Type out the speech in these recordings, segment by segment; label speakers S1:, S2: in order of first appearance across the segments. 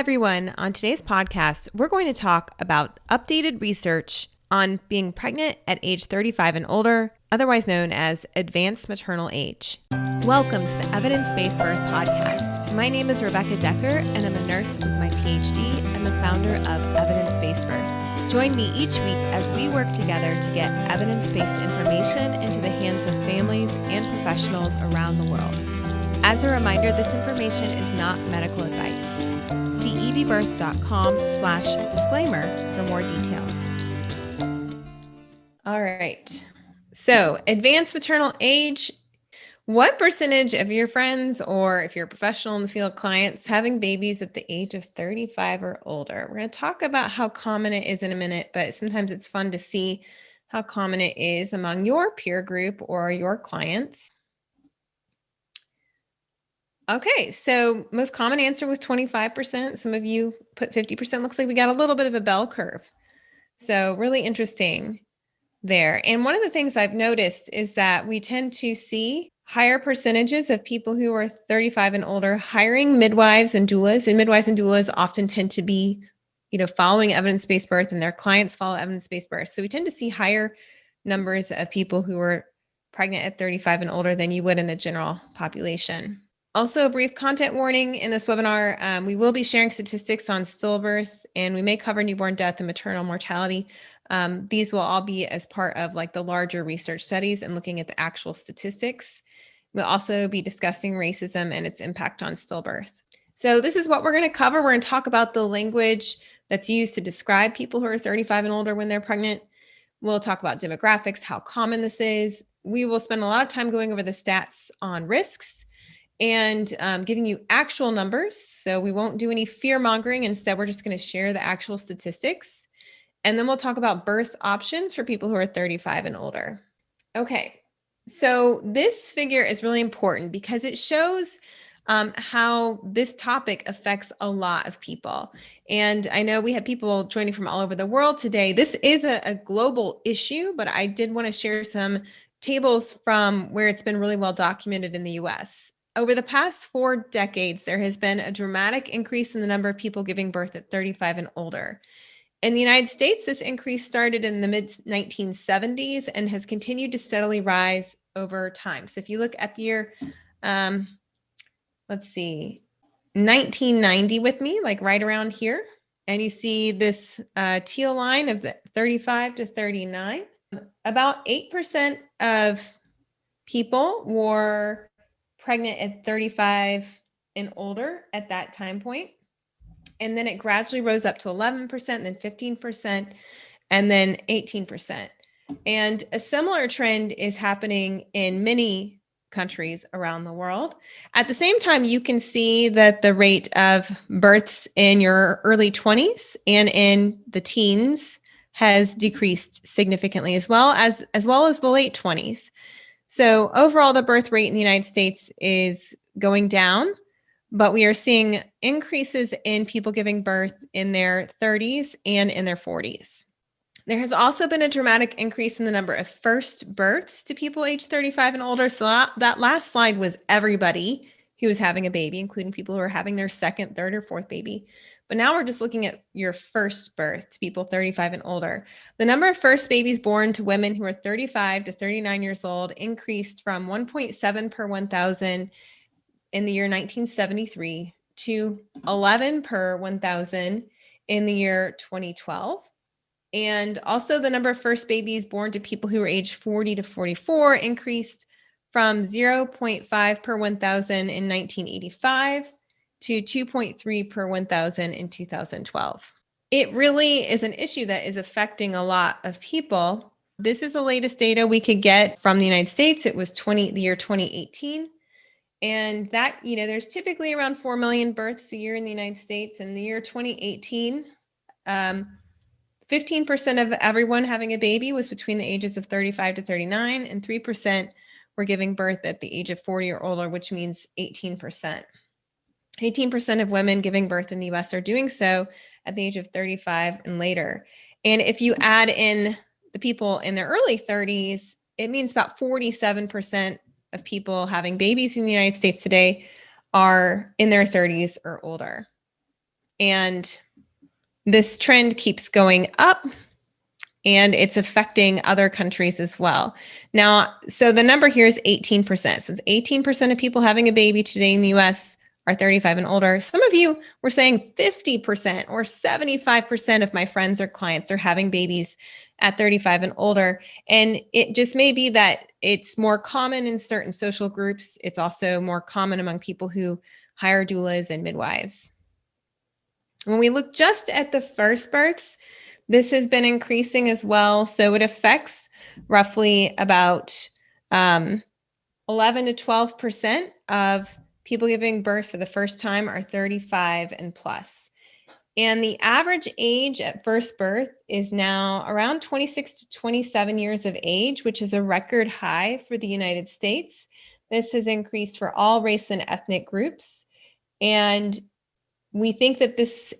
S1: everyone. On today's podcast, we're going to talk about updated research on being pregnant at age 35 and older, otherwise known as Advanced Maternal Age. Welcome to the Evidence-Based Birth Podcast. My name is Rebecca Decker, and I'm a nurse with my PhD and the founder of Evidence-Based Birth. Join me each week as we work together to get evidence-based information into the hands of families and professionals around the world. As a reminder, this information is not medical advice. See evbirth.com/disclaimer for more details. All right. So, advanced maternal age. What percentage of your friends, or if you're a professional in the field, clients having babies at the age of 35 or older? We're going to talk about how common it is in a minute, but sometimes it's fun to see how common it is among your peer group or your clients. Okay, so most common answer was 25%. Some of you put 50%. Looks like we got a little bit of a bell curve. So really interesting there. And one of the things I've noticed is that we tend to see higher percentages of people who are 35 and older hiring midwives and doulas. And midwives and doulas often tend to be, following evidence-based birth, and their clients follow evidence-based birth. So we tend to see higher numbers of people who are pregnant at 35 and older than you would in the general population. Also, a brief content warning in this webinar. We will be sharing statistics on stillbirth, and we may cover newborn death and maternal mortality. These will all be as part of the larger research studies and looking at the actual statistics. We'll also be discussing racism and its impact on stillbirth. So this is what we're going to cover. We're going to talk about the language that's used to describe people who are 35 and older when they're pregnant. We'll talk about demographics, how common this is. We will spend a lot of time going over the stats on risks and giving you actual numbers. So we won't do any fear mongering. Instead, we're just going to share the actual statistics. And then we'll talk about birth options for people who are 35 and older. Okay, so this figure is really important because it shows how this topic affects a lot of people. And I know we have people joining from all over the world today. This is a global issue, but I did want to share some tables from where it's been really well documented in the US. Over the past 4 decades, there has been a dramatic increase in the number of people giving birth at 35 and older. In the United States, this increase started in the mid-1970s and has continued to steadily rise over time. So if you look at the year, 1990 with me, right around here, and you see this teal line of the 35 to 39, about 8% of people were pregnant at 35 and older at that time point. And then it gradually rose up to 11%, then 15%, and then 18%. And a similar trend is happening in many countries around the world. At the same time, you can see that the rate of births in your early 20s and in the teens has decreased significantly, as well as the late 20s. So overall, the birth rate in the United States is going down, but we are seeing increases in people giving birth in their 30s and in their 40s. There has also been a dramatic increase in the number of first births to people age 35 and older. So that last slide was everybody who was having a baby, including people who are having their second, third, or fourth baby. But now we're just looking at your first birth to people 35 and older. The number of first babies born to women who are 35 to 39 years old increased from 1.7 per 1,000 in the year 1973 to 11 per 1,000 in the year 2012. And also the number of first babies born to people who are age 40 to 44 increased from 0.5 per 1,000 in 1985 to 2.3 per 1,000 in 2012. It really is an issue that is affecting a lot of people. This is the latest data we could get from the United States. It was the year 2018. And that, there's typically around 4 million births a year in the United States. In the year 2018, 15% of everyone having a baby was between the ages of 35 to 39, and 3% were giving birth at the age of 40 or older, which means 18%. 18% of women giving birth in the US are doing so at the age of 35 and later. And if you add in the people in their early 30s, it means about 47% of people having babies in the United States today are in their 30s or older. And this trend keeps going up, and it's affecting other countries as well. Now, so the number here is 18%. Since 18% of people having a baby today in the US are 35 and older, some of you were saying 50% or 75% of my friends or clients are having babies at 35 and older. And it just may be that it's more common in certain social groups. It's also more common among people who hire doulas and midwives. When we look just at the first births, this has been increasing as well. So it affects roughly about 11 to 12% of people giving birth for the first time are 35 and plus. And the average age at first birth is now around 26 to 27 years of age, which is a record high for the United States. This has increased for all race and ethnic groups. And we think that this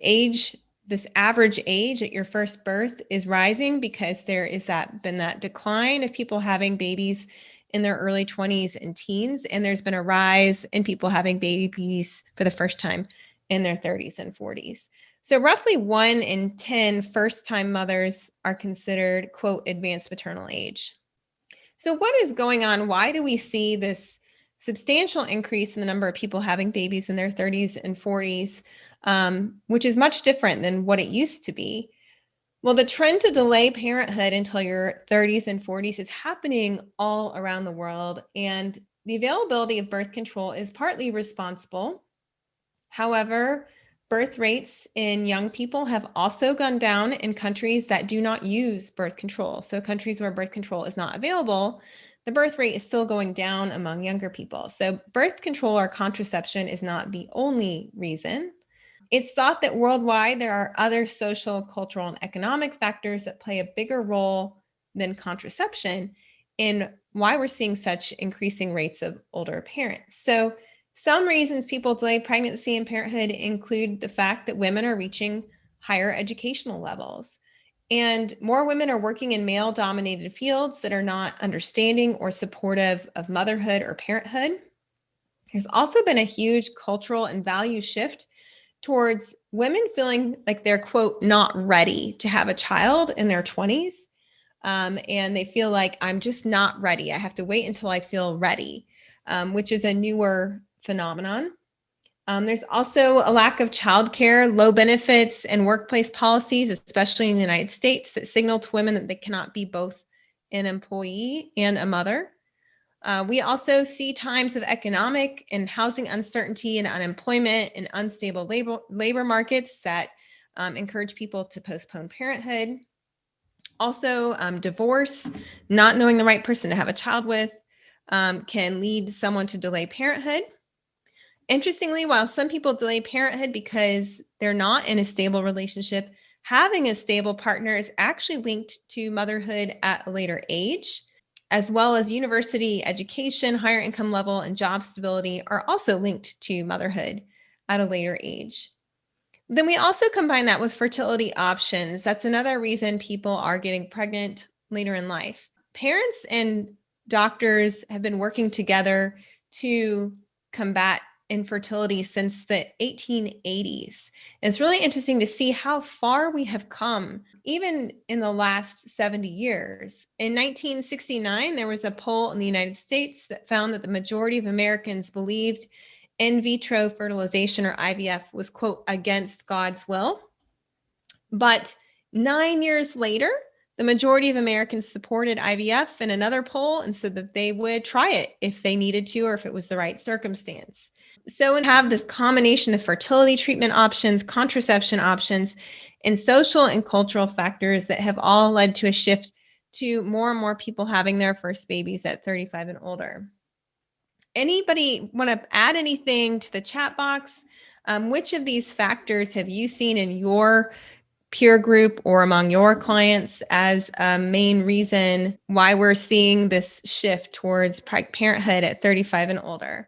S1: average age at your first birth is rising because there is been that decline of people having babies in their early 20s and teens. And there's been a rise in people having babies for the first time in their 30s and 40s. So roughly 1 in 10 first-time mothers are considered, quote, advanced maternal age. So what is going on? Why do we see this substantial increase in the number of people having babies in their 30s and 40s, which is much different than what it used to be? Well, the trend to delay parenthood until your 30s and 40s is happening all around the world, and the availability of birth control is partly responsible. However, birth rates in young people have also gone down in countries that do not use birth control. So countries where birth control is not available, the birth rate is still going down among younger people. So birth control or contraception is not the only reason. It's thought that worldwide there are other social, cultural, and economic factors that play a bigger role than contraception in why we're seeing such increasing rates of older parents. So some reasons people delay pregnancy and parenthood include the fact that women are reaching higher educational levels, and more women are working in male-dominated fields that are not understanding or supportive of motherhood or parenthood. There's also been a huge cultural and value shift towards women feeling like they're, quote, not ready to have a child in their 20s. And they feel like, I'm just not ready. I have to wait until I feel ready, which is a newer phenomenon. There's also a lack of childcare, low benefits, and workplace policies, especially in the United States, that signal to women that they cannot be both an employee and a mother. We also see times of economic and housing uncertainty and unemployment and unstable labor markets that encourage people to postpone parenthood. Also, divorce, not knowing the right person to have a child with, can lead someone to delay parenthood. Interestingly, while some people delay parenthood because they're not in a stable relationship, having a stable partner is actually linked to motherhood at a later age, as well as university education, higher income level, and job stability are also linked to motherhood at a later age. Then we also combine that with fertility options. That's another reason people are getting pregnant later in life. Parents and doctors have been working together to combat infertility since the 1880s. And it's really interesting to see how far we have come, even in the last 70 years. In 1969, there was a poll in the United States that found that the majority of Americans believed in vitro fertilization, or IVF, was, quote, against God's will. But 9 years later, the majority of Americans supported IVF in another poll and said that they would try it if they needed to or if it was the right circumstance. So we have this combination of fertility treatment options, contraception options, and social and cultural factors that have all led to a shift to more and more people having their first babies at 35 and older. Anybody want to add anything to the chat box? Which of these factors have you seen in your peer group or among your clients as a main reason why we're seeing this shift towards parenthood at 35 and older?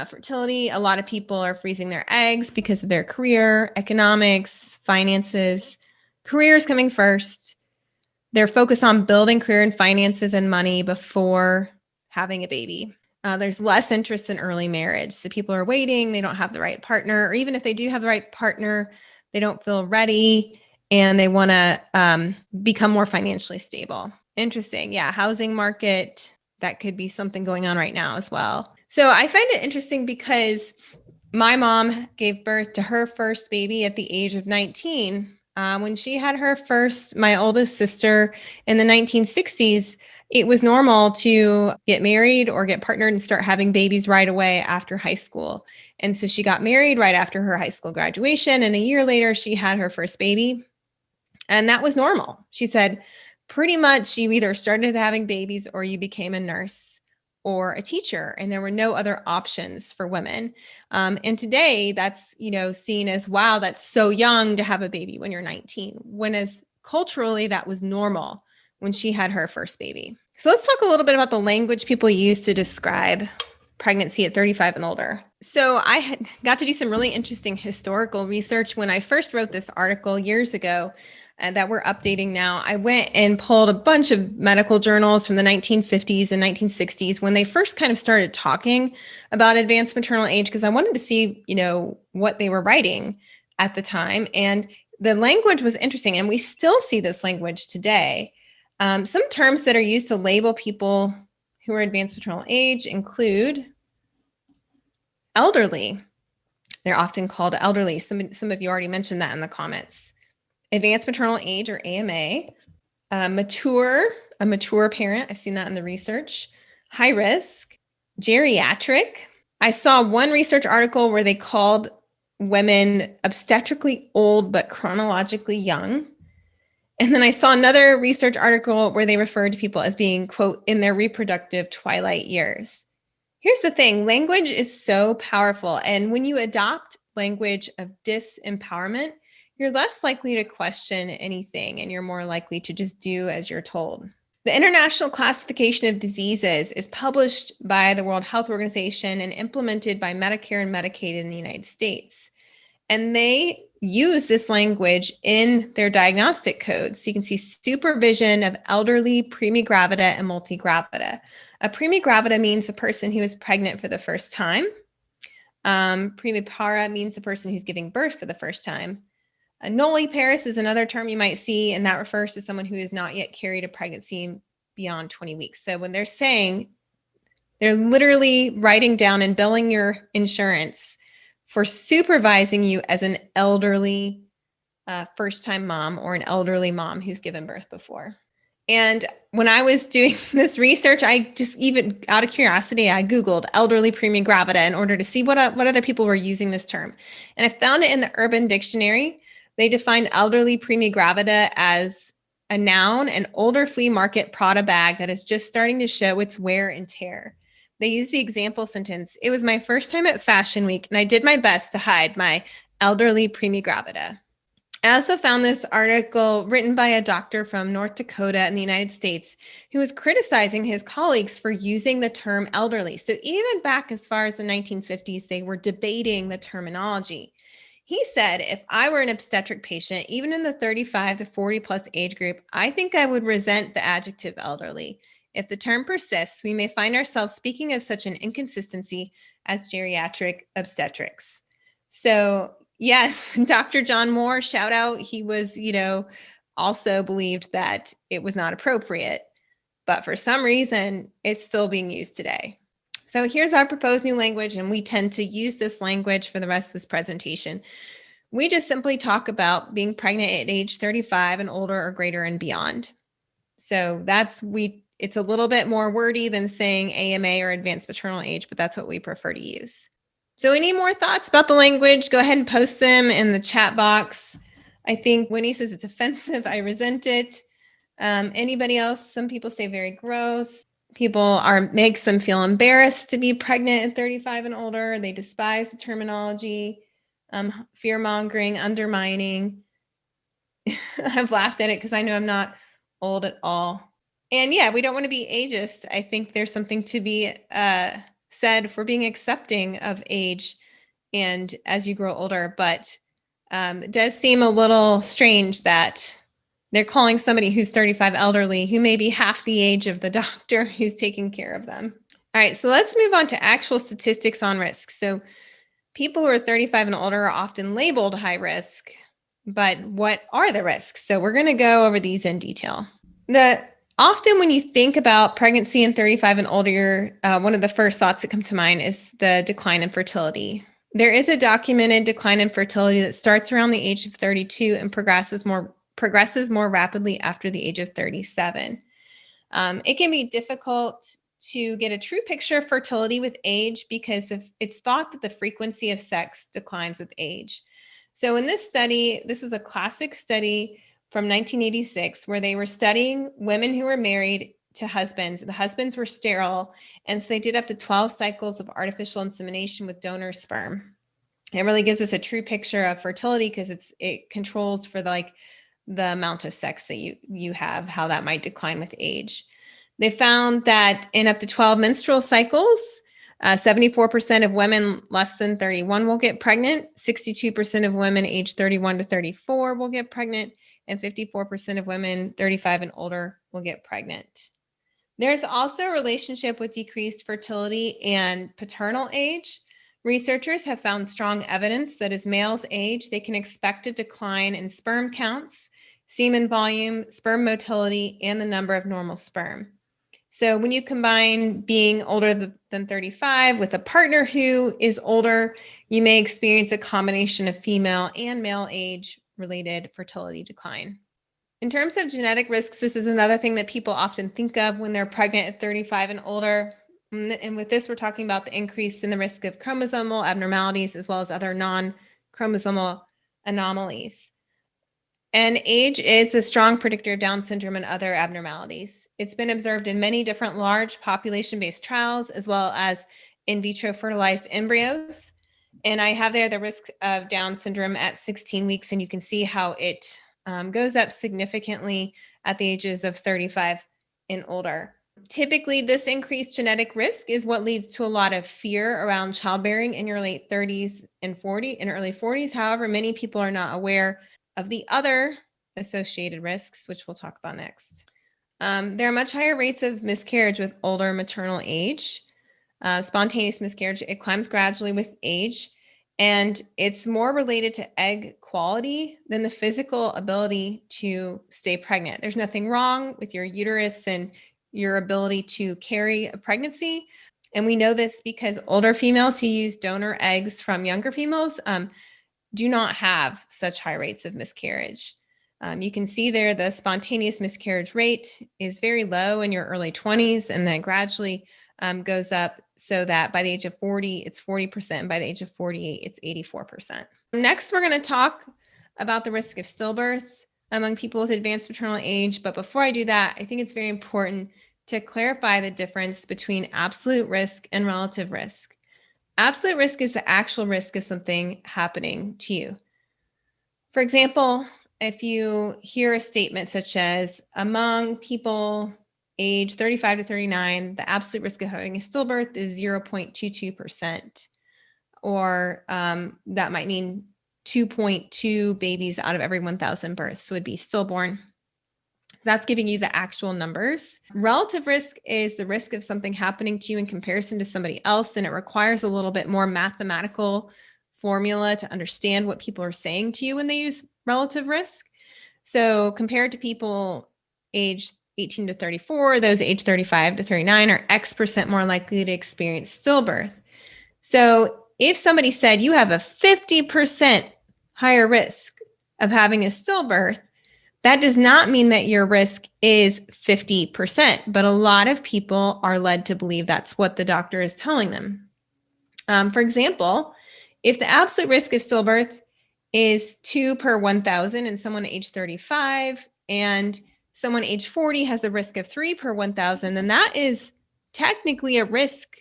S1: Fertility, a lot of people are freezing their eggs because of their career, economics, finances. Career is coming first. They're focused on building career and finances and money before having a baby. There's less interest in early marriage. So people are waiting, they don't have the right partner, or even if they do have the right partner, they don't feel ready and they want to become more financially stable. Interesting. Yeah. Housing market, that could be something going on right now as well. So I find it interesting because my mom gave birth to her first baby at the age of 19. When she had her first, my oldest sister in the 1960s, it was normal to get married or get partnered and start having babies right away after high school. And so she got married right after her high school graduation. And a year later, she had her first baby. And that was normal. She said, pretty much you either started having babies or you became a nurse or a teacher, and there were no other options for women. And today that's, seen as, wow, that's so young to have a baby when you're 19, when as culturally that was normal when she had her first baby. So let's talk a little bit about the language people use to describe pregnancy at 35 and older. So I got to do some really interesting historical research when I first wrote this article years ago. That we're updating now. I went and pulled a bunch of medical journals from the 1950s and 1960s when they first kind of started talking about advanced maternal age, because I wanted to see, what they were writing at the time. And the language was interesting, and we still see this language today. Some terms that are used to label people who are advanced maternal age include elderly. They're often called elderly. Some of you already mentioned that in the comments. Advanced maternal age, or AMA, a mature parent. I've seen that in the research. High risk, geriatric. I saw one research article where they called women obstetrically old but chronologically young. And then I saw another research article where they referred to people as being, quote, in their reproductive twilight years. Here's the thing, language is so powerful. And when you adopt language of disempowerment, you're less likely to question anything, and you're more likely to just do as you're told. The International Classification of Diseases is published by the World Health Organization and implemented by Medicare and Medicaid in the United States. And they use this language in their diagnostic codes. So you can see supervision of elderly, premigravida, and multigravida. A premigravida means a person who is pregnant for the first time. Primipara means a person who's giving birth for the first time. A nulliparous is another term you might see, and that refers to someone who has not yet carried a pregnancy beyond 20 weeks. So when they're saying, they're literally writing down and billing your insurance for supervising you as an elderly first-time mom or an elderly mom who's given birth before. And when I was doing this research, I just, even out of curiosity, I Googled elderly premigravida in order to see what other people were using this term. And I found it in the Urban Dictionary. They defined elderly premigravida as a noun, an older flea market Prada bag that is just starting to show its wear and tear. They use the example sentence, it was my first time at Fashion Week, and I did my best to hide my elderly premigravida. I also found this article written by a doctor from North Dakota in the United States who was criticizing his colleagues for using the term elderly. So even back as far as the 1950s, they were debating the terminology. He said, if I were an obstetric patient, even in the 35 to 40 plus age group, I think I would resent the adjective elderly. If the term persists, we may find ourselves speaking of such an inconsistency as geriatric obstetrics. So yes, Dr. John Moore, shout out. He was, also believed that it was not appropriate, but for some reason, it's still being used today. So here's our proposed new language, and we tend to use this language for the rest of this presentation. We just simply talk about being pregnant at age 35 and older or greater and beyond. So it's a little bit more wordy than saying AMA or advanced maternal age, but that's what we prefer to use. So any more thoughts about the language? Go ahead and post them in the chat box. I think Winnie says it's offensive. I resent it. Anybody else? Some people say very gross. Makes them feel embarrassed to be pregnant at 35 and older. They despise the terminology, fear mongering, undermining. I've laughed at it because I know I'm not old at all. And yeah, we don't want to be ageist. I think there's something to be said for being accepting of age and as you grow older, but it does seem a little strange that they're calling somebody who's 35 elderly, who may be half the age of the doctor who's taking care of them. All right, so let's move on to actual statistics on risk. So people who are 35 and older are often labeled high risk, but what are the risks? So we're going to go over these in detail. Often when you think about pregnancy in 35 and older, one of the first thoughts that come to mind is the decline in fertility. There is a documented decline in fertility that starts around the age of 32 and progresses more rapidly after the age of 37. It can be difficult to get a true picture of fertility with age because it's thought that the frequency of sex declines with age. So in this study, this was a classic study from 1986 where they were studying women who were married to husbands. The husbands were sterile, and so they did up to 12 cycles of artificial insemination with donor sperm. It really gives us a true picture of fertility because it controls for the amount of sex that you have, how that might decline with age. They found that in up to 12 menstrual cycles, 74% of women less than 31 will get pregnant, 62% of women age 31 to 34 will get pregnant, and 54% of women 35 and older will get pregnant. There's also a relationship with decreased fertility and paternal age. Researchers have found strong evidence that as males age, they can expect a decline in sperm counts, semen volume, sperm motility, and the number of normal sperm. So when you combine being older than 35 with a partner who is older, you may experience a combination of female and male age-related fertility decline. In terms of genetic risks, this is another thing that people often think of when they're pregnant at 35 and older. And with this, we're talking about the increase in the risk of chromosomal abnormalities as well as other non-chromosomal anomalies. And age is a strong predictor of Down syndrome and other abnormalities. It's been observed in many different large population-based trials, as well as in vitro fertilized embryos. And I have there the risk of Down syndrome at 16 weeks, and you can see how it goes up significantly at the ages of 35 and older. Typically, this increased genetic risk is what leads to a lot of fear around childbearing in your late 30s and early 40s. However, many people are not aware of the other associated risks, which we'll talk about next. There are much higher rates of miscarriage with older maternal age. Spontaneous miscarriage, it climbs gradually with age, and it's more related to egg quality than the physical ability to stay pregnant. There's nothing wrong with your uterus and your ability to carry a pregnancy. And we know this because older females who use donor eggs from younger females do not have such high rates of miscarriage. You can see there the spontaneous miscarriage rate is very low in your early 20s and then gradually goes up so that by the age of 40, it's 40%. And by the age of 48, it's 84%. Next, we're going to talk about the risk of stillbirth among people with advanced maternal age. But before I do that, I think it's very important to clarify the difference between absolute risk and relative risk. Absolute risk is the actual risk of something happening to you. For example, if you hear a statement such as, among people age 35 to 39, the absolute risk of having a stillbirth is 0.22%, or that might mean 2.2 babies out of every 1,000 births would be stillborn. That's giving you the actual numbers. Relative risk is the risk of something happening to you in comparison to somebody else, and it requires a little bit more mathematical formula to understand what people are saying to you when they use relative risk. So compared to people aged 18 to 34, those aged 35 to 39 are X% more likely to experience stillbirth. So if somebody said you have a 50% higher risk of having a stillbirth, that does not mean that your risk is 50%, but a lot of people are led to believe that's what the doctor is telling them. For example, if the absolute risk of stillbirth is 2 per 1,000 in someone age 35 and someone age 40 has a risk of 3 per 1,000, then that is technically a risk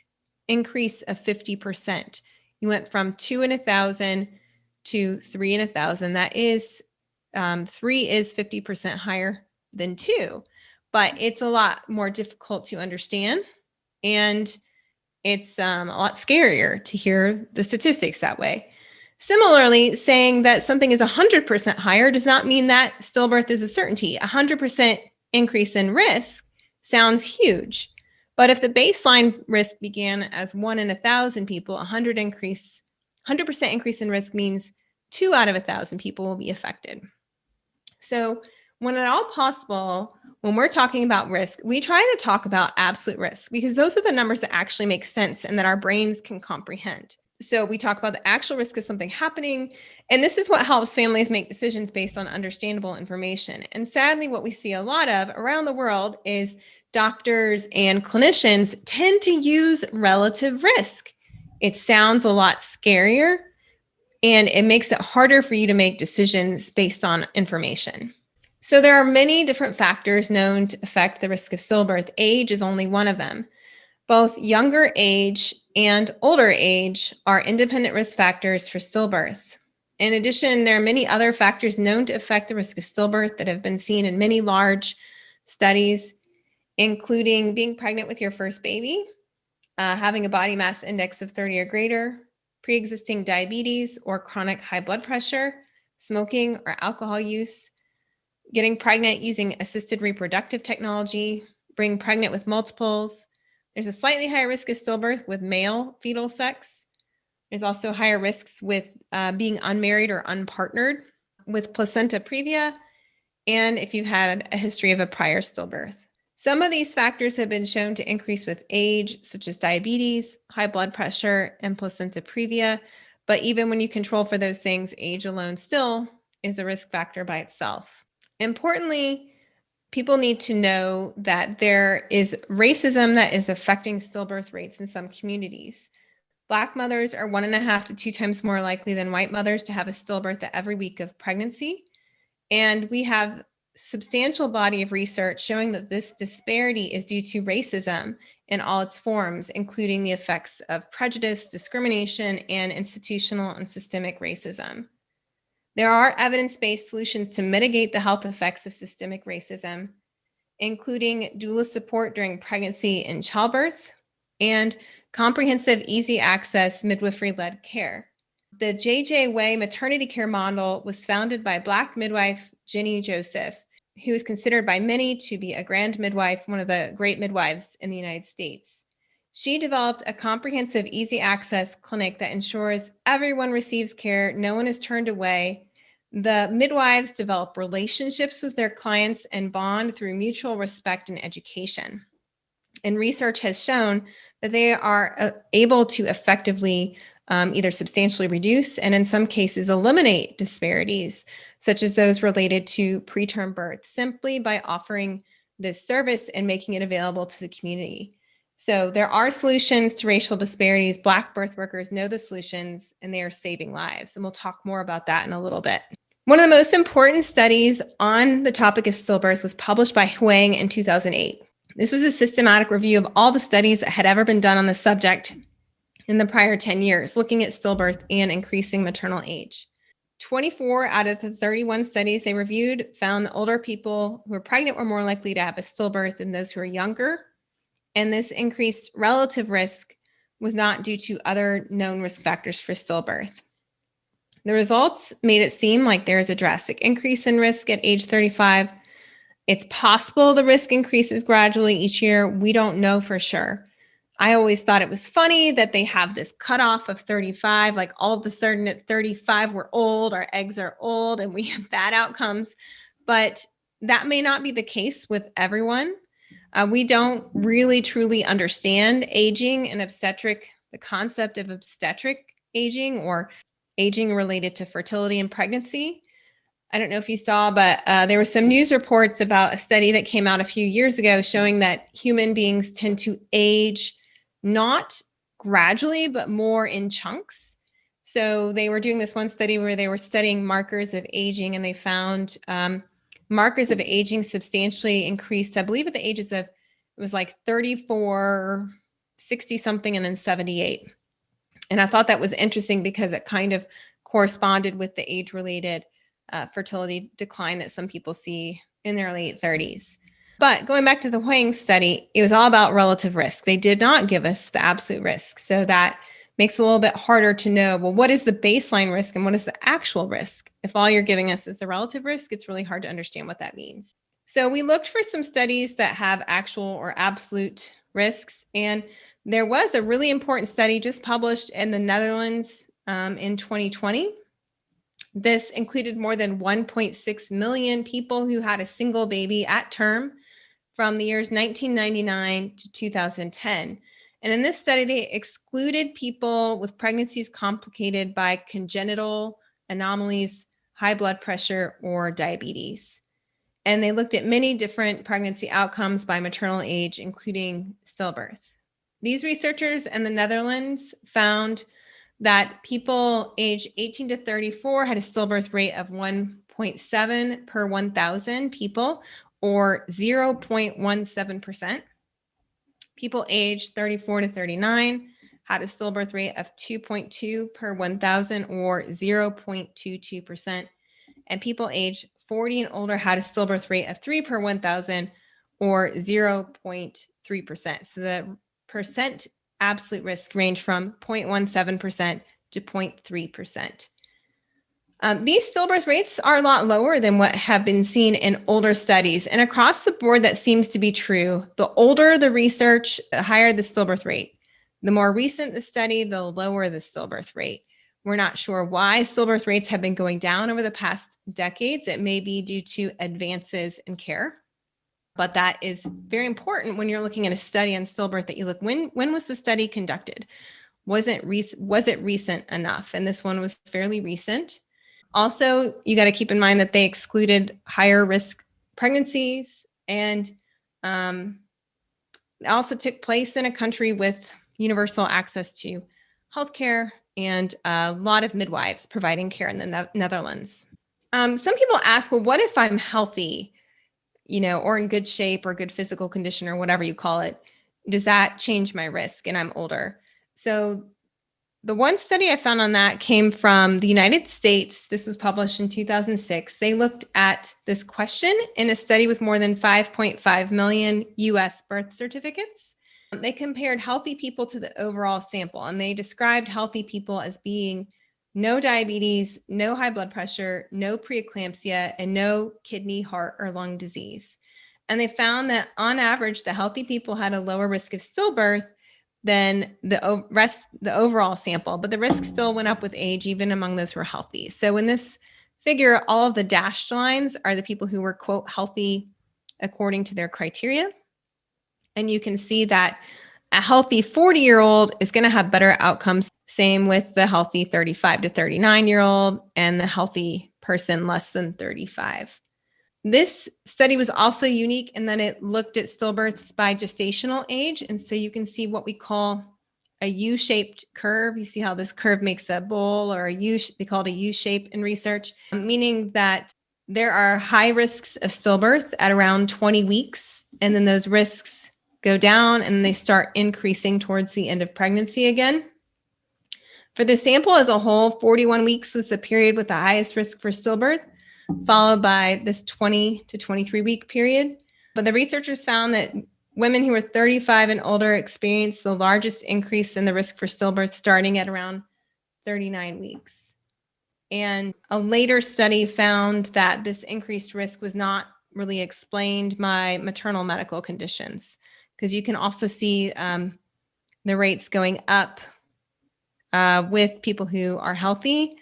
S1: increase of 50%. You went from 2 in 1,000 to 3 in 1,000. That is 3 is 50% higher than 2, but it's a lot more difficult to understand, and it's a lot scarier to hear the statistics that way. Similarly, saying that something is 100% higher does not mean that stillbirth is a certainty. 100% increase in risk sounds huge, But if the baseline risk began as 1 in 1,000 people, 100% increase in risk means 2 out of 1,000 people will be affected. So when at all possible, when we're talking about risk, we try to talk about absolute risk because those are the numbers that actually make sense and that our brains can comprehend. So we talk about the actual risk of something happening, and this is what helps families make decisions based on understandable information. And sadly, what we see a lot of around the world is doctors and clinicians tend to use relative risk. It sounds a lot scarier, and it makes it harder for you to make decisions based on information. So there are many different factors known to affect the risk of stillbirth. Age is only one of them. Both younger age and older age are independent risk factors for stillbirth. In addition, there are many other factors known to affect the risk of stillbirth that have been seen in many large studies, including being pregnant with your first baby, having a body mass index of 30 or greater, pre-existing diabetes or chronic high blood pressure, smoking or alcohol use, getting pregnant using assisted reproductive technology, being pregnant with multiples. There's a slightly higher risk of stillbirth with male fetal sex. There's also higher risks with being unmarried or unpartnered, with placenta previa, and if you've had a history of a prior stillbirth. Some of these factors have been shown to increase with age, such as diabetes, high blood pressure, and placenta previa. But even when you control for those things, age alone still is a risk factor by itself. Importantly, people need to know that there is racism that is affecting stillbirth rates in some communities. Black mothers are 1.5 to 2 times more likely than white mothers to have a stillbirth at every week of pregnancy. And we have substantial body of research showing that this disparity is due to racism in all its forms, including the effects of prejudice, discrimination, and institutional and systemic racism. There are evidence-based solutions to mitigate the health effects of systemic racism, including doula support during pregnancy and childbirth, and comprehensive, easy access midwifery-led care. The J.J. Way maternity care model was founded by Black midwife Jenny Joseph, who is considered by many to be a grand midwife, one of the great midwives in the United States. She developed a comprehensive, easy access clinic that ensures everyone receives care, no one is turned away. The midwives develop relationships with their clients and bond through mutual respect and education. And research has shown that they are able to effectively either substantially reduce and in some cases eliminate disparities, such as those related to preterm birth, simply by offering this service and making it available to the community. So there are solutions to racial disparities. Black birth workers know the solutions and they are saving lives. And we'll talk more about that in a little bit. One of the most important studies on the topic of stillbirth was published by Huang in 2008. This was a systematic review of all the studies that had ever been done on the subject in the prior 10 years, looking at stillbirth and increasing maternal age. 24 out of the 31 studies they reviewed found that older people who were pregnant were more likely to have a stillbirth than those who were younger. And this increased relative risk was not due to other known risk factors for stillbirth. The results made it seem like there is a drastic increase in risk at age 35. It's possible the risk increases gradually each year. We don't know for sure. I always thought it was funny that they have this cutoff of 35, like all of a sudden at 35, we're old, our eggs are old, and we have bad outcomes. But that may not be the case with everyone. We don't really truly understand aging and obstetric, the concept of obstetric aging or aging related to fertility and pregnancy. I don't know if you saw, but there were some news reports about a study that came out a few years ago showing that human beings tend to age not gradually, but more in chunks. So they were doing this one study where they were studying markers of aging, and they found markers of aging substantially increased, I believe at the ages of, it was like 34, 60 something, and then 78. And I thought that was interesting because it kind of corresponded with the age-related fertility decline that some people see in their late 30s. But going back to the Huang study, it was all about relative risk. They did not give us the absolute risk. So that makes it a little bit harder to know, well, what is the baseline risk and what is the actual risk? If all you're giving us is the relative risk, it's really hard to understand what that means. So we looked for some studies that have actual or absolute risks. And there was a really important study just published in the Netherlands in 2020. This included more than 1.6 million people who had a single baby at term from the years 1999 to 2010. And in this study, they excluded people with pregnancies complicated by congenital anomalies, high blood pressure, or diabetes. And they looked at many different pregnancy outcomes by maternal age, including stillbirth. These researchers in the Netherlands found that people age 18 to 34 had a stillbirth rate of 1.7 per 1,000 people, or 0.17%. People age 34 to 39 had a stillbirth rate of 2.2 per 1,000, or 0.22%. And people age 40 and older had a stillbirth rate of 3 per 1,000, or 0.3%. So the percent absolute risk range from 0.17% to 0.3%. These stillbirth rates are a lot lower than what have been seen in older studies. And across the board, that seems to be true. The older the research, the higher the stillbirth rate. The more recent the study, the lower the stillbirth rate. We're not sure why stillbirth rates have been going down over the past decades. It may be due to advances in care. But that is very important when you're looking at a study on stillbirth, that you look, when was the study conducted? Was it recent enough? And this one was fairly recent. Also, you got to keep in mind that they excluded higher risk pregnancies, and it also took place in a country with universal access to healthcare and a lot of midwives providing care in the Netherlands. Some people ask, well, what if I'm healthy, or in good shape or good physical condition or whatever you call it? Does that change my risk and I'm older? So the one study I found on that came from the United States. This was published in 2006. They looked at this question in a study with more than 5.5 million US birth certificates. They compared healthy people to the overall sample, and they described healthy people as being no diabetes, no high blood pressure, no preeclampsia, and no kidney, heart, or lung disease. And they found that on average, the healthy people had a lower risk of stillbirth than the overall sample, but the risk still went up with age, even among those who were healthy. So in this figure, all of the dashed lines are the people who were, quote, healthy according to their criteria. And you can see that a healthy 40-year-old is going to have better outcomes. Same with the healthy 35 to 39-year-old and the healthy person less than 35. This study was also unique in that it looked at stillbirths by gestational age. And so you can see what we call a U-shaped curve. You see how this curve makes a bowl, or a U, they call it a U-shape in research, meaning that there are high risks of stillbirth at around 20 weeks. And then those risks go down and they start increasing towards the end of pregnancy again. For the sample as a whole, 41 weeks was the period with the highest risk for stillbirth, followed by this 20 to 23 week period. But the researchers found that women who were 35 and older experienced the largest increase in the risk for stillbirth starting at around 39 weeks. And a later study found that this increased risk was not really explained by maternal medical conditions, because you can also see the rates going up with people who are healthy.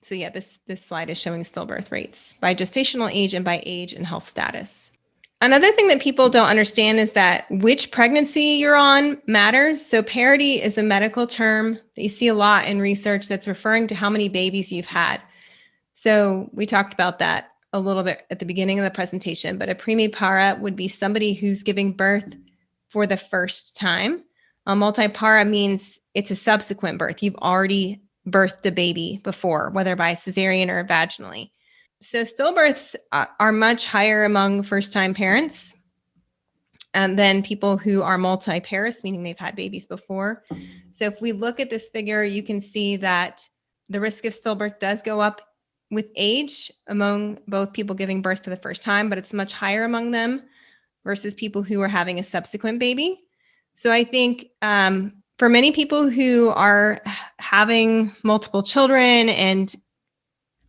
S1: So yeah, this slide is showing stillbirth rates by gestational age and by age and health status. Another thing that people don't understand is that which pregnancy you're on matters. So parity is a medical term that you see a lot in research that's referring to how many babies you've had. So we talked about that a little bit at the beginning of the presentation, but a primipara would be somebody who's giving birth for the first time. A multipara means it's a subsequent birth. You've already birthed a baby before, whether by cesarean or vaginally. So stillbirths are much higher among first-time parents than people who are multiparous, meaning they've had babies before. So if we look at this figure, you can see that the risk of stillbirth does go up with age among both people giving birth for the first time, but it's much higher among them versus people who are having a subsequent baby. So I think for many people who are having multiple children and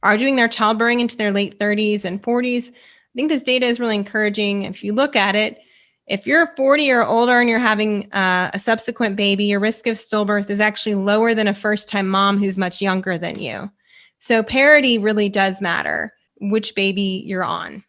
S1: are doing their childbearing into their late 30s and 40s, think this data is really encouraging. If you look at it, if you're 40 or older and you're having a subsequent baby, your risk of stillbirth is actually lower than a first-time mom who's much younger than you. So parity really does matter, which baby you're on.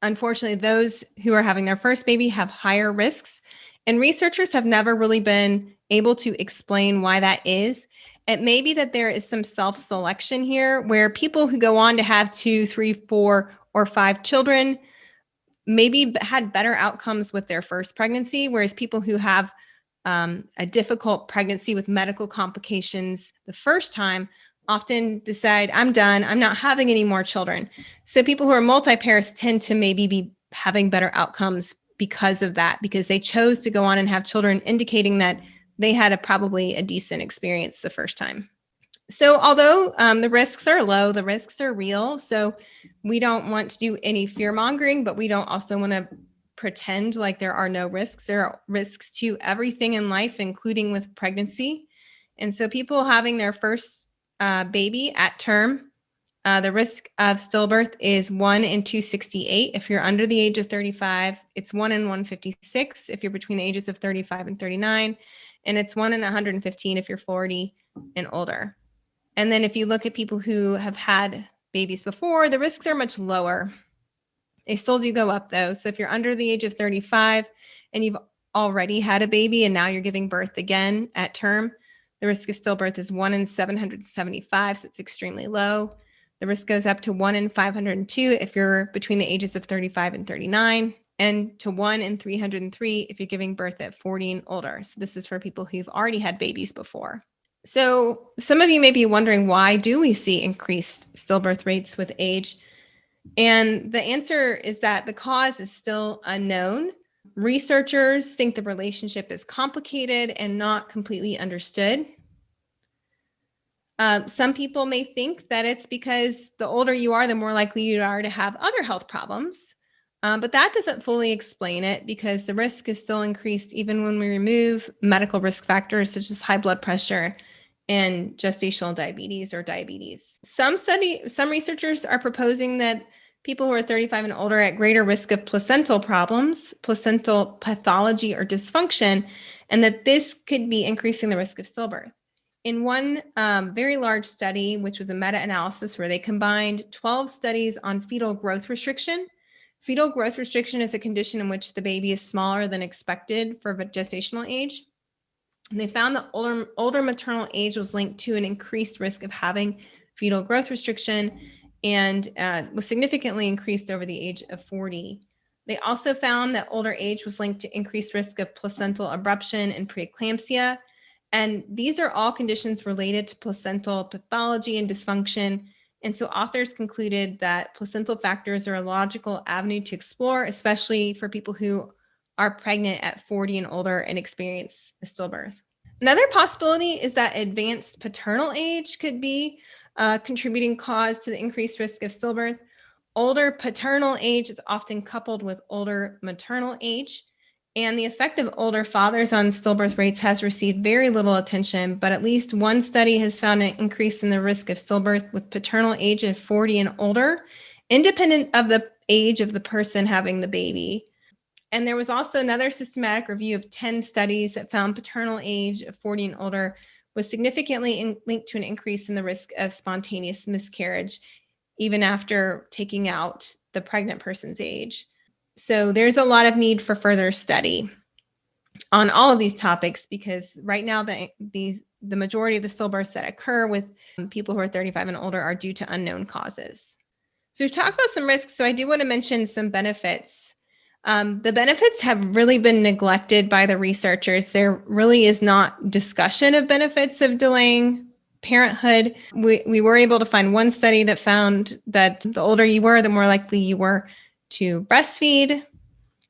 S1: Unfortunately, those who are having their first baby have higher risks, and researchers have never really been able to explain why that is. It may be that there is some self-selection here where people who go on to have 2, 3, 4, or 5 children maybe had better outcomes with their first pregnancy, whereas people who have a difficult pregnancy with medical complications the first time often decide, I'm done, I'm not having any more children. So people who are multi-parents tend to maybe be having better outcomes because of that, because they chose to go on and have children, indicating that they had probably a decent experience the first time. So although the risks are low, the risks are real. So we don't want to do any fear mongering, but we don't also want to pretend like there are no risks. There are risks to everything in life, including with pregnancy. And so people having their first baby at term, the risk of stillbirth is 1 in 268. If you're under the age of 35, it's 1 in 156 if you're between the ages of 35 and 39, and it's 1 in 115 if you're 40 and older. And then if you look at people who have had babies before, the risks are much lower. They still do go up though. So if you're under the age of 35 and you've already had a baby and now you're giving birth again at term, the risk of stillbirth is 1 in 775, so it's extremely low. The risk goes up to 1 in 502 if you're between the ages of 35 and 39, and to 1 in 303 if you're giving birth at 40 and older. So this is for people who've already had babies before. So some of you may be wondering, why do we see increased stillbirth rates with age? And the answer is that the cause is still unknown. Researchers think the relationship is complicated and not completely understood. Some people may think that it's because the older you are, the more likely you are to have other health problems. But that doesn't fully explain it, because the risk is still increased even when we remove medical risk factors such as high blood pressure and gestational diabetes or diabetes. Some researchers are proposing that people who are 35 and older are at greater risk of placental problems, placental pathology or dysfunction, and that this could be increasing the risk of stillbirth. In one very large study, which was a meta-analysis where they combined 12 studies on fetal growth restriction. Fetal growth restriction is a condition in which the baby is smaller than expected for gestational age. And they found that older maternal age was linked to an increased risk of having fetal growth restriction, and was significantly increased over the age of 40. They also found that older age was linked to increased risk of placental abruption and preeclampsia. And these are all conditions related to placental pathology and dysfunction. And so authors concluded that placental factors are a logical avenue to explore, especially for people who are pregnant at 40 and older and experience a stillbirth. Another possibility is that advanced paternal age could be a contributing cause to the increased risk of stillbirth. Older paternal age is often coupled with older maternal age, and the effect of older fathers on stillbirth rates has received very little attention, but at least one study has found an increase in the risk of stillbirth with paternal age of 40 and older, independent of the age of the person having the baby. And there was also another systematic review of 10 studies that found paternal age of 40 and older was significantly linked to an increase in the risk of spontaneous miscarriage, even after taking out the pregnant person's age. So there's a lot of need for further study on all of these topics, because right now the majority of the stillbirths that occur with people who are 35 and older are due to unknown causes. So we've talked about some risks, so I do want to mention some benefits. The benefits have really been neglected by the researchers. There really is not discussion of benefits of delaying parenthood. We were able to find one study that found that the older you were, the more likely you were to breastfeed.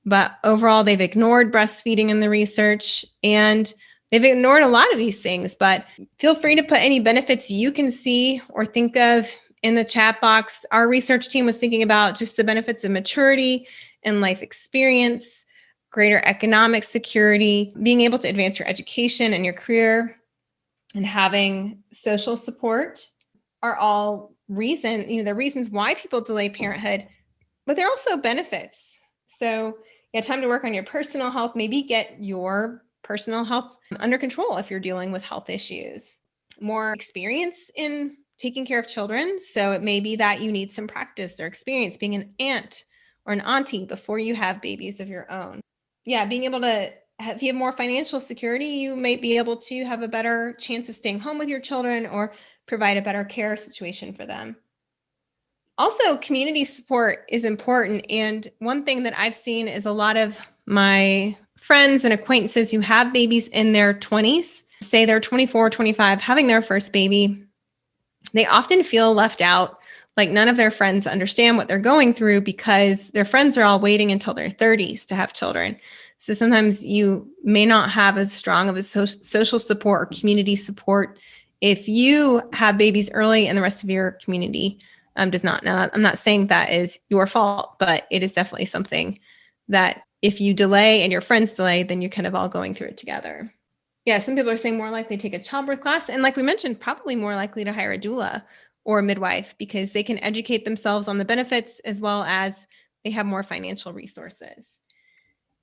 S1: But overall, they've ignored breastfeeding in the research, and they've ignored a lot of these things. But feel free to put any benefits you can see or think of in the chat box. Our research team was thinking about just the benefits of maturity and life experience, greater economic security, being able to advance your education and your career, and having social support are all the reasons why people delay parenthood. But there are also benefits. So you have time to work on your personal health, maybe get your personal health under control if you're dealing with health issues. More experience in taking care of children. So it may be that you need some practice or experience being an aunt or an auntie before you have babies of your own. Yeah, being able to if you have more financial security, you might be able to have a better chance of staying home with your children or provide a better care situation for them. Also, community support is important. And one thing that I've seen is a lot of my friends and acquaintances who have babies in their 20s, say they're 24, 25, having their first baby, they often feel left out, like none of their friends understand what they're going through because their friends are all waiting until their 30s to have children. So sometimes you may not have as strong of a social support or community support if you have babies early and the rest of your community does not. Now, I'm not saying that is your fault, but it is definitely something that if you delay and your friends delay, then you're kind of all going through it together. Yeah, some people are saying more likely to take a childbirth class. And like we mentioned, probably more likely to hire a doula or a midwife because they can educate themselves on the benefits as well as they have more financial resources.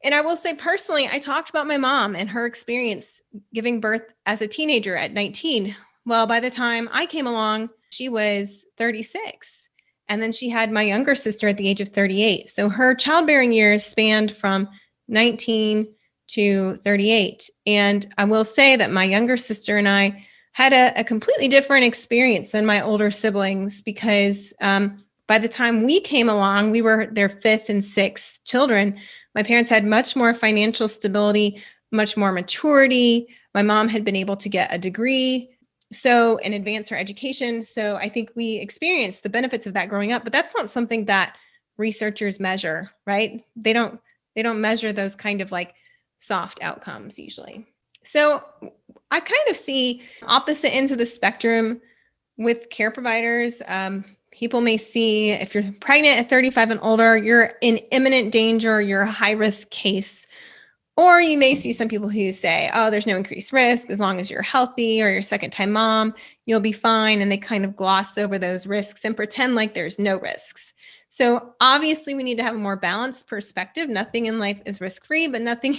S1: And I will say personally, I talked about my mom and her experience giving birth as a teenager at 19. Well, by the time I came along, she was 36. And then she had my younger sister at the age of 38. So her childbearing years spanned from 19 to 38. And I will say that my younger sister and I had a completely different experience than my older siblings because by the time we came along, we were their fifth and sixth children. My parents had much more financial stability, much more maturity. My mom had been able to get a degree and advance her education. So I think we experienced the benefits of that growing up, but that's not something that researchers measure, right? They don't measure those kind of like soft outcomes usually. So I kind of see opposite ends of the spectrum with care providers. People may see if you're pregnant at 35 and older, you're in imminent danger, you're a high risk case. Or you may see some people who say, oh, there's no increased risk as long as you're healthy or you're a second time mom, you'll be fine. And they kind of gloss over those risks and pretend like there's no risks. So obviously we need to have a more balanced perspective. Nothing in life is risk free, but nothing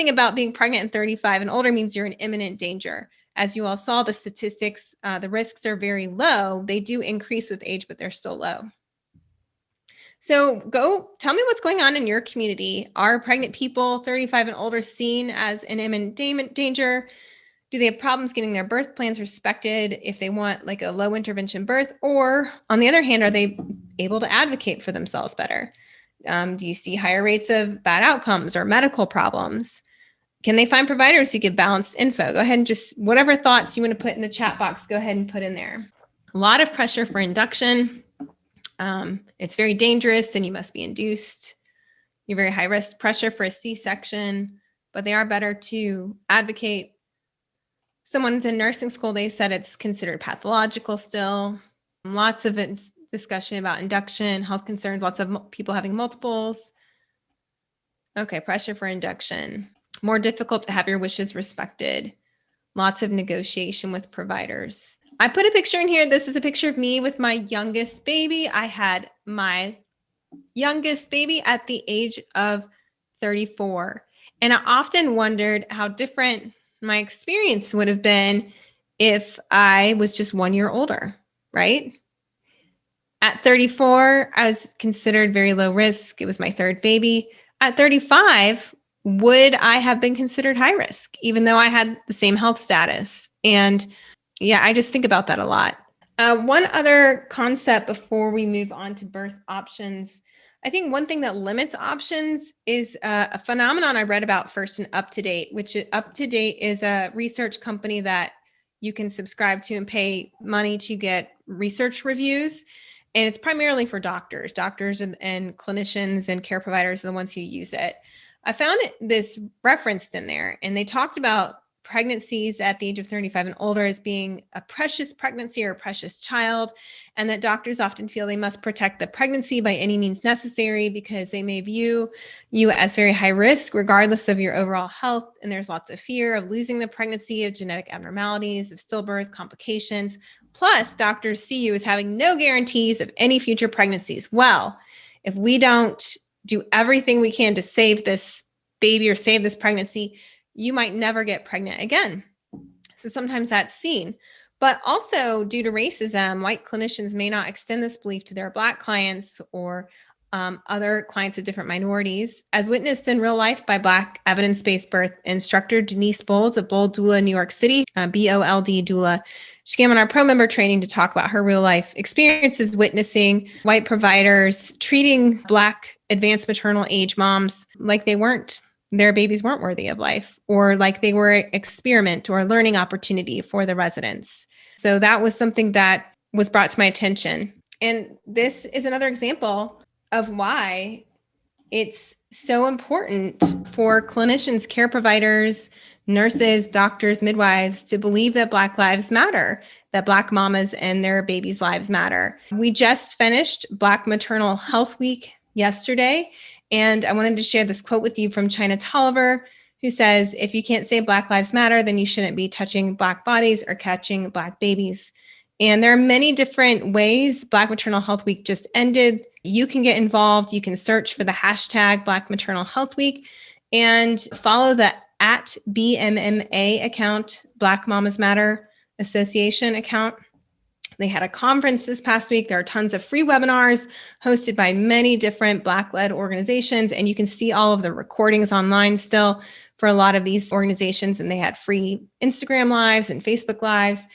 S1: about being pregnant at 35 and older means you're in imminent danger. As you all saw, the statistics, the risks are very low. They do increase with age, but they're still low. So go tell me what's going on in your community. Are pregnant people 35 and older seen as an imminent danger? Do they have problems getting their birth plans respected if they want like a low intervention birth? Or on the other hand, are they able to advocate for themselves better? Do you see higher rates of bad outcomes or medical problems? Can they find providers who give balanced info? Go ahead and just whatever thoughts you want to put in the chat box, go ahead and put in there. A lot of pressure for induction. It's very dangerous and you must be induced. You're very high risk. Pressure for a C-section, but they are better to advocate. Someone's in nursing school, they said it's considered pathological still. Lots of discussion about induction, health concerns, lots of people having multiples. Okay, pressure for induction. More difficult to have your wishes respected. Lots of negotiation with providers. I put a picture in here. This is a picture of me with my youngest baby. I had my youngest baby at the age of 34. And I often wondered how different my experience would have been if I was just 1 year older, right? At 34, I was considered very low risk. It was my third baby. At 35, would I have been considered high risk, even though I had the same health status? And yeah, I just think about that a lot. One other concept before we move on to birth options. I think one thing that limits options is a phenomenon I read about first in UpToDate, which UpToDate is a research company that you can subscribe to and pay money to get research reviews. And it's primarily for doctors. Doctors and clinicians and care providers are the ones who use it. I found this referenced in there, and they talked about pregnancies at the age of 35 and older as being a precious pregnancy or a precious child, and that doctors often feel they must protect the pregnancy by any means necessary because they may view you as very high risk regardless of your overall health. And there's lots of fear of losing the pregnancy, of genetic abnormalities, of stillbirth complications. Plus, doctors see you as having no guarantees of any future pregnancies. Well, If we don't do everything we can to save this baby or save this pregnancy, you might never get pregnant again. So sometimes that's seen. But also, due to racism, white clinicians may not extend this belief to their Black clients or other clients of different minorities, as witnessed in real life by Black evidence-based birth instructor Denise Bolds of Bold Doula, New York City, BOLD Doula. She came on our pro member training to talk about her real life experiences witnessing white providers treating Black advanced maternal age moms like their babies weren't worthy of life, or like they were an experiment or a learning opportunity for the residents. So that was something that was brought to my attention. And this is another example of why it's so important for clinicians, care providers, nurses, doctors, midwives to believe that Black lives matter, that Black mamas and their babies' lives matter. We just finished Black Maternal Health Week yesterday, and I wanted to share this quote with you from China Tolliver, who says, "If you can't say Black lives matter, then you shouldn't be touching Black bodies or catching Black babies." And there are many different ways. Black Maternal Health Week just ended. You can get involved. You can search for the hashtag Black Maternal Health Week and follow the @BMMA account, Black Mamas Matter Association account. They had a conference this past week. There are tons of free webinars hosted by many different Black-led organizations, and you can see all of the recordings online still for a lot of these organizations, and they had free Instagram lives and Facebook lives.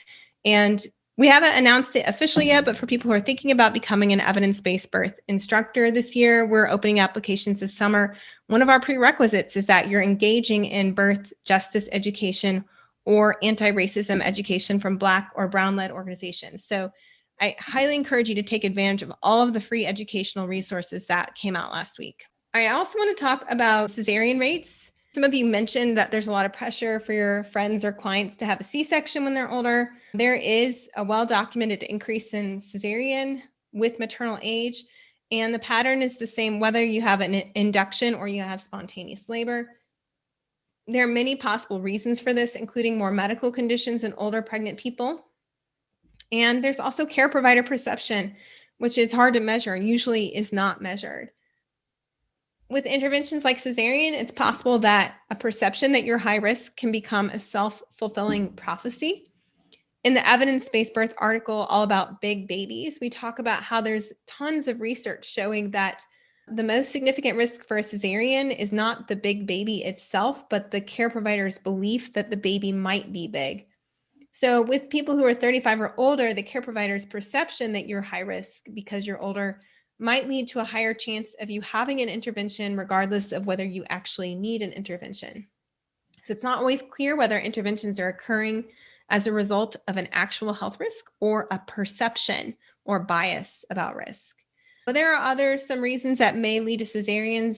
S1: And we haven't announced it officially yet, but for people who are thinking about becoming an evidence-based birth instructor this year, we're opening applications this summer. One of our prerequisites is that you're engaging in birth justice education or anti-racism education from Black or Brown-led organizations. So I highly encourage you to take advantage of all of the free educational resources that came out last week. I also want to talk about cesarean rates. Some of you mentioned that there's a lot of pressure for your friends or clients to have a C-section when they're older. There is a well-documented increase in cesarean with maternal age, and the pattern is the same whether you have an induction or you have spontaneous labor. There are many possible reasons for this, including more medical conditions in older pregnant people. And there's also care provider perception, which is hard to measure and usually is not measured. With interventions like cesarean, it's possible that a perception that you're high risk can become a self-fulfilling prophecy. In the evidence-based birth article all about big babies, we talk about how there's tons of research showing that the most significant risk for a cesarean is not the big baby itself, but the care provider's belief that the baby might be big. So with people who are 35 or older, the care provider's perception that you're high risk because you're older might lead to a higher chance of you having an intervention regardless of whether you actually need an intervention. So it's not always clear whether interventions are occurring as a result of an actual health risk or a perception or bias about risk. But there are some reasons that may lead to cesareans.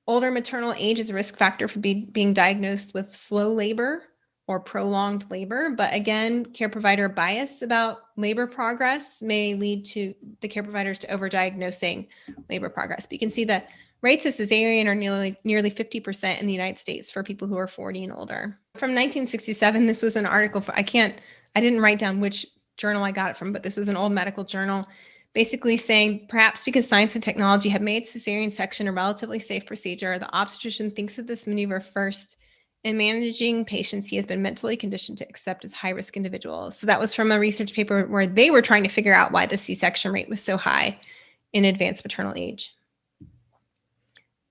S1: Older maternal age is a risk factor for being diagnosed with slow labor or prolonged labor. But again, care provider bias about labor progress may lead to the care providers to overdiagnosing labor progress. But you can see the rates of cesarean are nearly 50% in the United States for people who are 40 and older. From 1967, this was an article I didn't write down which journal I got it from, but this was an old medical journal basically saying, perhaps because science and technology have made cesarean section a relatively safe procedure, the obstetrician thinks of this maneuver first. In managing patients he has been mentally conditioned to accept as high-risk individuals. So that was from a research paper where they were trying to figure out why the C-section rate was so high in advanced maternal age.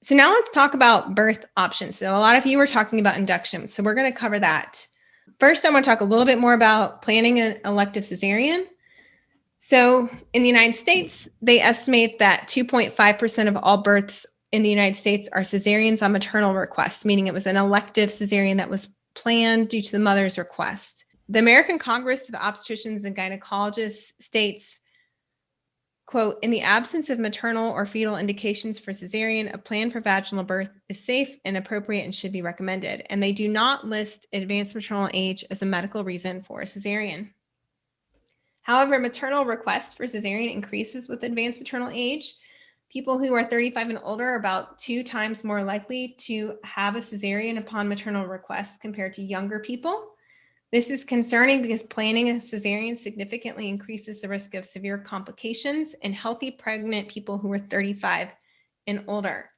S1: So now let's talk about birth options. So a lot of you were talking about induction, so we're going to cover that. First, I want to talk a little bit more about planning an elective cesarean. So in the United States, they estimate that 2.5% of all births in the United States are cesareans on maternal request, meaning it was an elective cesarean that was planned due to the mother's request. The American Congress of Obstetricians and Gynecologists states, quote, "In the absence of maternal or fetal indications for cesarean, a plan for vaginal birth is safe and appropriate and should be recommended." And they do not list advanced maternal age as a medical reason for a cesarean. However, maternal requests for cesarean increases with advanced maternal age. People who are 35 and older are about 2 times more likely to have a cesarean upon maternal request compared to younger people. This is concerning because planning a cesarean significantly increases the risk of severe complications in healthy pregnant people who are 35 and older.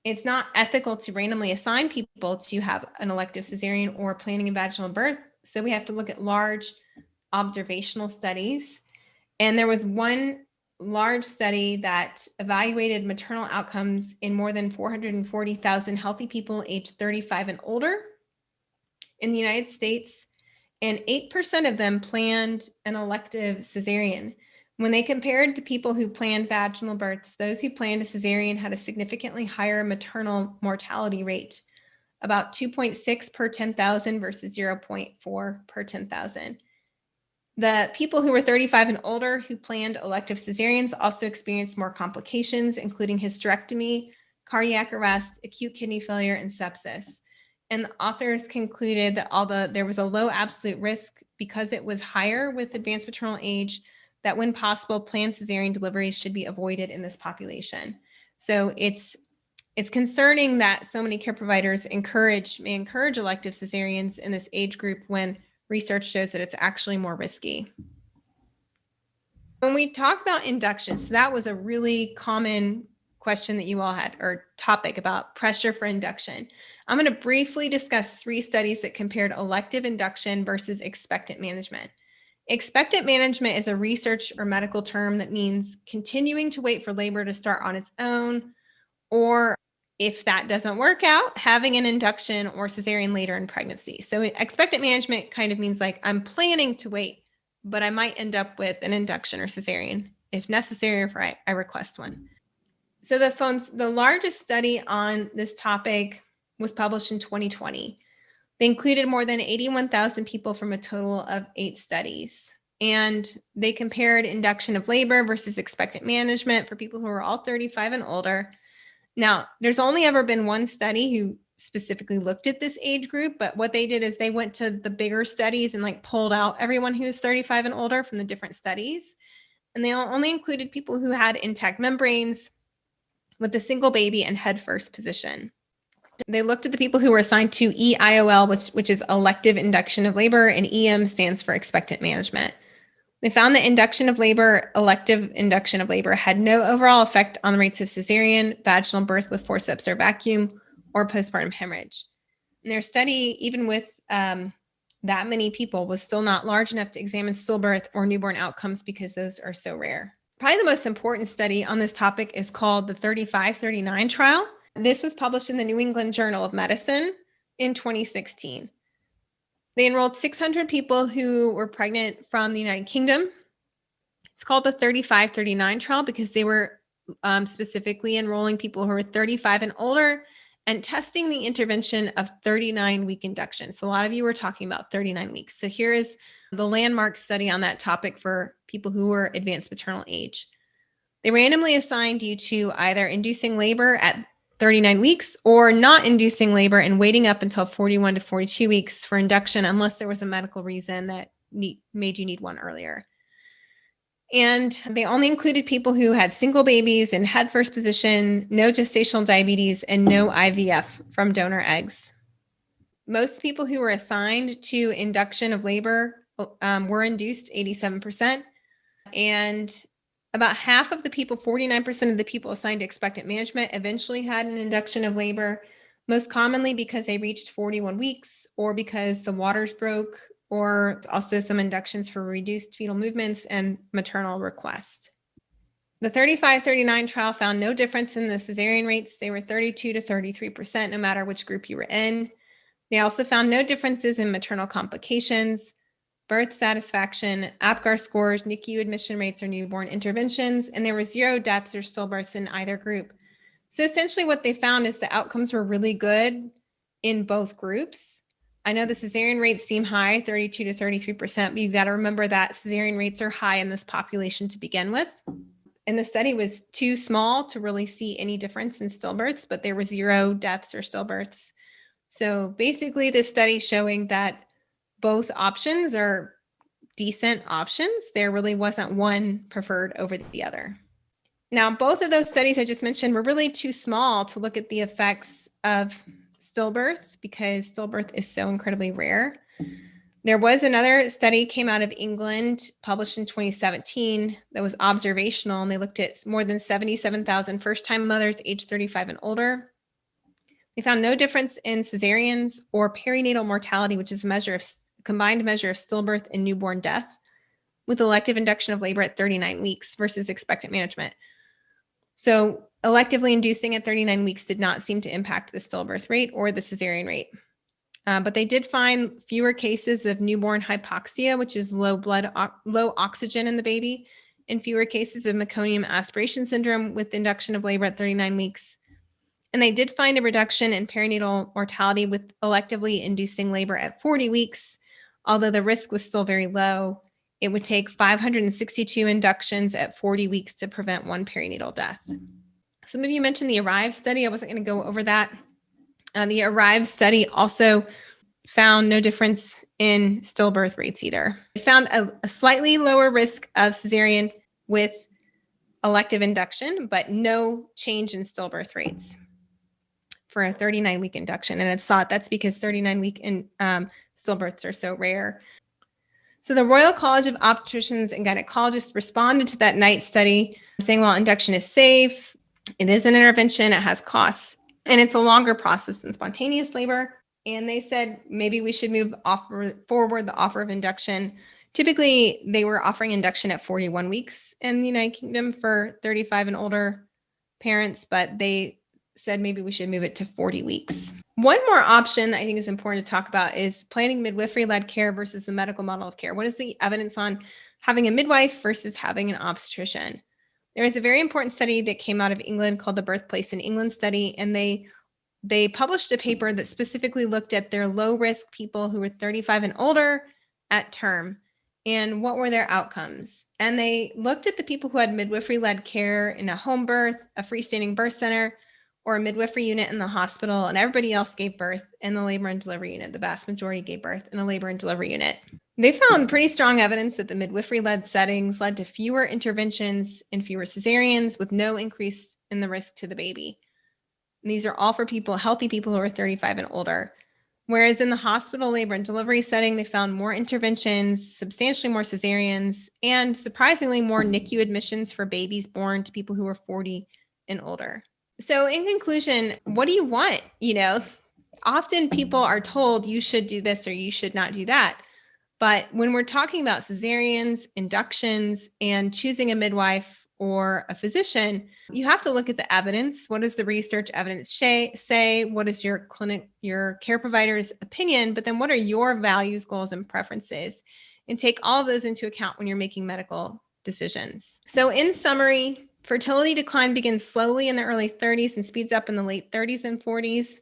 S1: It's not ethical to randomly assign people to have an elective cesarean or planning a vaginal birth. So we have to look at large observational studies. And there was one large study that evaluated maternal outcomes in more than 440,000 healthy people aged 35 and older in the United States, and 8% of them planned an elective cesarean. When they compared the people who planned vaginal births, those who planned a cesarean had a significantly higher maternal mortality rate, about 2.6 per 10,000 versus 0.4 per 10,000. The people who were 35 and older who planned elective cesareans also experienced more complications, including hysterectomy, cardiac arrest, acute kidney failure, and sepsis. And the authors concluded that although there was a low absolute risk because it was higher with advanced maternal age, that when possible, planned cesarean deliveries should be avoided in this population. So it's concerning that so many care providers may encourage elective cesareans in this age group when research shows that it's actually more risky. When we talk about induction, so that was a really common question that you all had, or topic about pressure for induction. I'm going to briefly discuss 3 studies that compared elective induction versus expectant management. Expectant management is a research or medical term that means continuing to wait for labor to start on its own, or if that doesn't work out, having an induction or cesarean later in pregnancy. So expectant management kind of means like I'm planning to wait, but I might end up with an induction or cesarean if necessary, or if I request one. So the largest study on this topic was published in 2020. They included more than 81,000 people from a total of 8 studies. And they compared induction of labor versus expectant management for people who are all 35 and older. Now, there's only ever been one study who specifically looked at this age group, but what they did is they went to the bigger studies and like pulled out everyone who was 35 and older from the different studies. And they only included people who had intact membranes with a single baby and head first position. They looked at the people who were assigned to EIOL, which is elective induction of labor, and EM stands for expectant management. They found that elective induction of labor had no overall effect on the rates of cesarean, vaginal birth with forceps or vacuum, or postpartum hemorrhage. And their study, even with that many people, was still not large enough to examine stillbirth or newborn outcomes because those are so rare. Probably the most important study on this topic is called the 35-39 trial. This was published in the New England Journal of Medicine in 2016. They enrolled 600 people who were pregnant from the United Kingdom. It's called the 35-39 trial because they were specifically enrolling people who were 35 and older and testing the intervention of 39-week induction. So a lot of you were talking about 39 weeks. So here is the landmark study on that topic for people who were advanced maternal age. They randomly assigned you to either inducing labor at 39 weeks or not inducing labor and waiting up until 41 to 42 weeks for induction unless there was a medical reason that made you need one earlier. And they only included people who had single babies in head first position, no gestational diabetes, and no IVF from donor eggs. Most people who were assigned to induction of labor were induced, 87%. And about half of the people, 49% of the people assigned to expectant management eventually had an induction of labor, most commonly because they reached 41 weeks or because the waters broke, or also some inductions for reduced fetal movements and maternal request. The 35-39 trial found no difference in the cesarean rates. They were 32 to 33%, no matter which group you were in. They also found no differences in maternal complications, birth satisfaction, APGAR scores, NICU admission rates, or newborn interventions, and there were 0 deaths or stillbirths in either group. So essentially what they found is the outcomes were really good in both groups. I know the cesarean rates seem high, 32 to 33%, but you've got to remember that cesarean rates are high in this population to begin with. And the study was too small to really see any difference in stillbirths, but there were 0 deaths or stillbirths. So basically this study showing that both options are decent options. There really wasn't one preferred over the other. Now, both of those studies I just mentioned were really too small to look at the effects of stillbirth because stillbirth is so incredibly rare. There was another study came out of England published in 2017 that was observational, and they looked at more than 77,000 first-time mothers aged 35 and older. They found no difference in cesareans or perinatal mortality, which is a combined measure of stillbirth and newborn death, with elective induction of labor at 39 weeks versus expectant management. So electively inducing at 39 weeks did not seem to impact the stillbirth rate or the cesarean rate. But they did find fewer cases of newborn hypoxia, which is low oxygen in the baby, and fewer cases of meconium aspiration syndrome with induction of labor at 39 weeks. And they did find a reduction in perinatal mortality with electively inducing labor at 40 weeks, although the risk was still very low. It would take 562 inductions at 40 weeks to prevent one perinatal death. Some of you mentioned the ARRIVE study. I wasn't going to go over that. The ARRIVE study also found no difference in stillbirth rates either. It found a slightly lower risk of cesarean with elective induction, but no change in stillbirth rates for a 39-week induction. And it's thought that's because 39-week stillbirths are so rare. So the Royal College of Obstetricians and Gynecologists responded to that NIGHT study saying, well, induction is safe, it is an intervention, it has costs, and it's a longer process than spontaneous labor. And they said maybe we should forward the offer of induction. Typically, they were offering induction at 41 weeks in the United Kingdom for 35 and older parents, but they said maybe we should move it to 40 weeks. One more option I think is important to talk about is planning midwifery-led care versus the medical model of care. What is the evidence on having a midwife versus having an obstetrician? There is a very important study that came out of England called the Birthplace in England study, and they published a paper that specifically looked at their low-risk people who were 35 and older at term and what were their outcomes. And they looked at the people who had midwifery-led care in a home birth, a freestanding birth center, or a midwifery unit in the hospital, and everybody else gave birth in the labor and delivery unit. The vast majority gave birth in a labor and delivery unit. They found pretty strong evidence that the midwifery-led settings led to fewer interventions and fewer cesareans with no increase in the risk to the baby. And these are all for healthy people who are 35 and older. Whereas in the hospital labor and delivery setting, they found more interventions, substantially more cesareans, and surprisingly more NICU admissions for babies born to people who are 40 and older. So in conclusion, what do you want? Often people are told you should do this or you should not do that. But when we're talking about cesareans, inductions, and choosing a midwife or a physician, you have to look at the evidence. What does the research evidence say? What is your care provider's opinion? But then what are your values, goals, and preferences? And take all of those into account when you're making medical decisions. So in summary, fertility decline begins slowly in the early 30s and speeds up in the late 30s and 40s.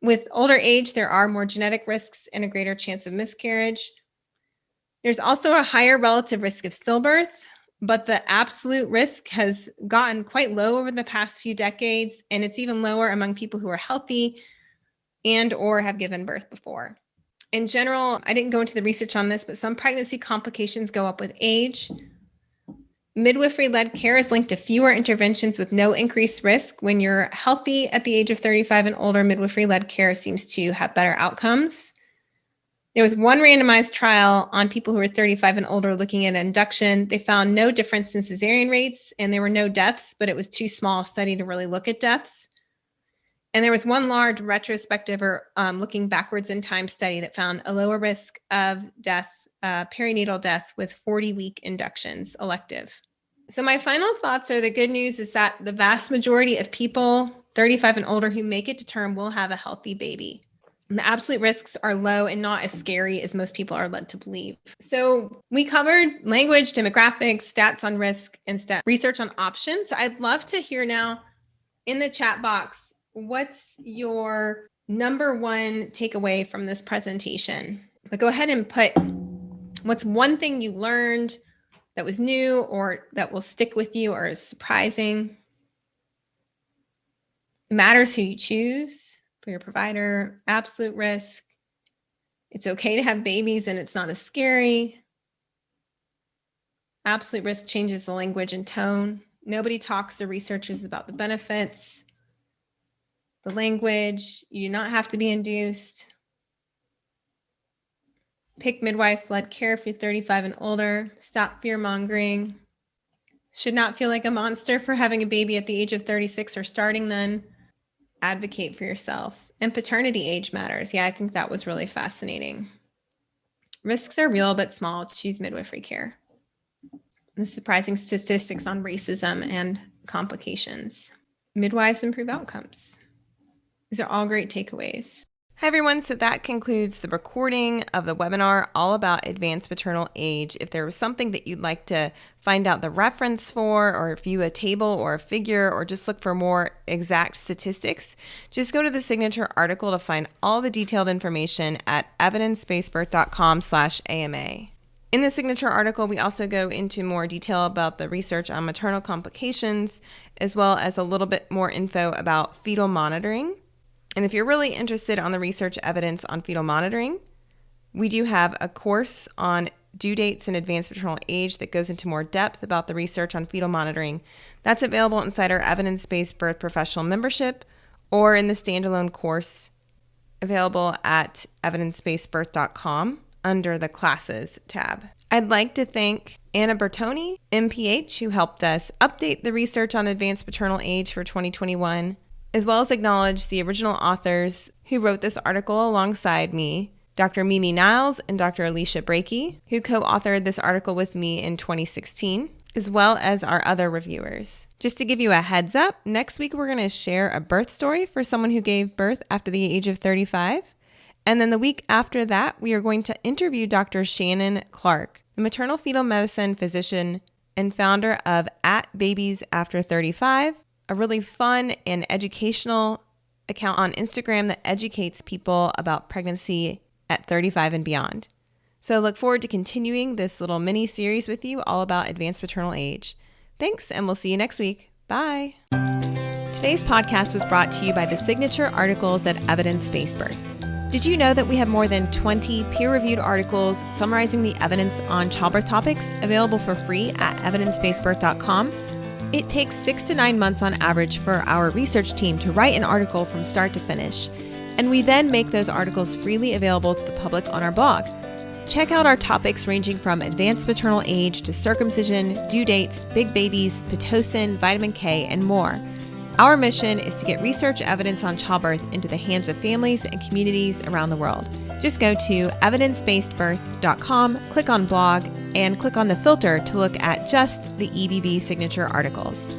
S1: With older age, there are more genetic risks and a greater chance of miscarriage. There's also a higher relative risk of stillbirth, but the absolute risk has gotten quite low over the past few decades, and it's even lower among people who are healthy and or have given birth before. In general, I didn't go into the research on this, but some pregnancy complications go up with age. Midwifery-led care is linked to fewer interventions with no increased risk. When you're healthy at the age of 35 and older, midwifery-led care seems to have better outcomes. There was one randomized trial on people who were 35 and older looking at induction. They found no difference in cesarean rates, and there were no deaths, but it was too small a study to really look at deaths. And there was one large retrospective or looking backwards in time study that found a lower risk of death, perinatal death with 40-week inductions, elective. So my final thoughts are the good news is that the vast majority of people 35 and older who make it to term will have a healthy baby. And the absolute risks are low and not as scary as most people are led to believe. So we covered language, demographics, stats on risk, and research on options. So I'd love to hear now in the chat box, what's your number one takeaway from this presentation? But go ahead and put what's one thing you learned that was new or that will stick with you or is surprising. It matters who you choose for your provider, absolute risk. It's okay to have babies and it's not as scary. Absolute risk changes the language and tone. Nobody talks to researchers about the benefits. The language, you do not have to be induced. Pick midwife-led care if you're 35 and older. Stop fear-mongering. Should not feel like a monster for having a baby at the age of 36 or starting then. Advocate for yourself. And paternity age matters. Yeah, I think that was really fascinating. Risks are real but small. Choose midwifery care. The surprising statistics on racism and complications. Midwives improve outcomes. These are all great takeaways. Hi, everyone. So that concludes the recording of the webinar all about advanced maternal age. If there was something that you'd like to find out the reference for, or view a table or a figure, or just look for more exact statistics, just go to the signature article to find all the detailed information at evidencebasebirth.com/AMA. In the signature article, we also go into more detail about the research on maternal complications, as well as a little bit more info about fetal monitoring. And if you're really interested on the research evidence on fetal monitoring, we do have a course on due dates and advanced maternal age that goes into more depth about the research on fetal monitoring. That's available inside our evidence-based birth professional membership or in the standalone course available at evidencebasedbirth.com under the classes tab. I'd like to thank Anna Bertoni, MPH, who helped us update the research on advanced maternal age for 2021, as well as acknowledge the original authors who wrote this article alongside me, Dr. Mimi Niles and Dr. Alicia Brakey, who co-authored this article with me in 2016, as well as our other reviewers. Just to give you a heads up, next week we're going to share a birth story for someone who gave birth after the age of 35. And then the week after that, we are going to interview Dr. Shannon Clark, the maternal fetal medicine physician and founder of @Babies After 35, a really fun and educational account on Instagram that educates people about pregnancy at 35 and beyond. So I look forward to continuing this little mini series with you all about advanced maternal age. Thanks, and we'll see you next week. Bye. Today's podcast was brought to you by the signature articles at Evidence-Based Birth. Did you know that we have more than 20 peer-reviewed articles summarizing the evidence on childbirth topics available for free at evidencebasedbirth.com? It takes 6 to 9 months on average for our research team to write an article from start to finish, and we then make those articles freely available to the public on our blog. Check out our topics ranging from advanced maternal age to circumcision, due dates, big babies, Pitocin, vitamin K, and more. Our mission is to get research evidence on childbirth into the hands of families and communities around the world. Just go to evidencebasedbirth.com, click on blog, and click on the filter to look at just the EBB signature articles.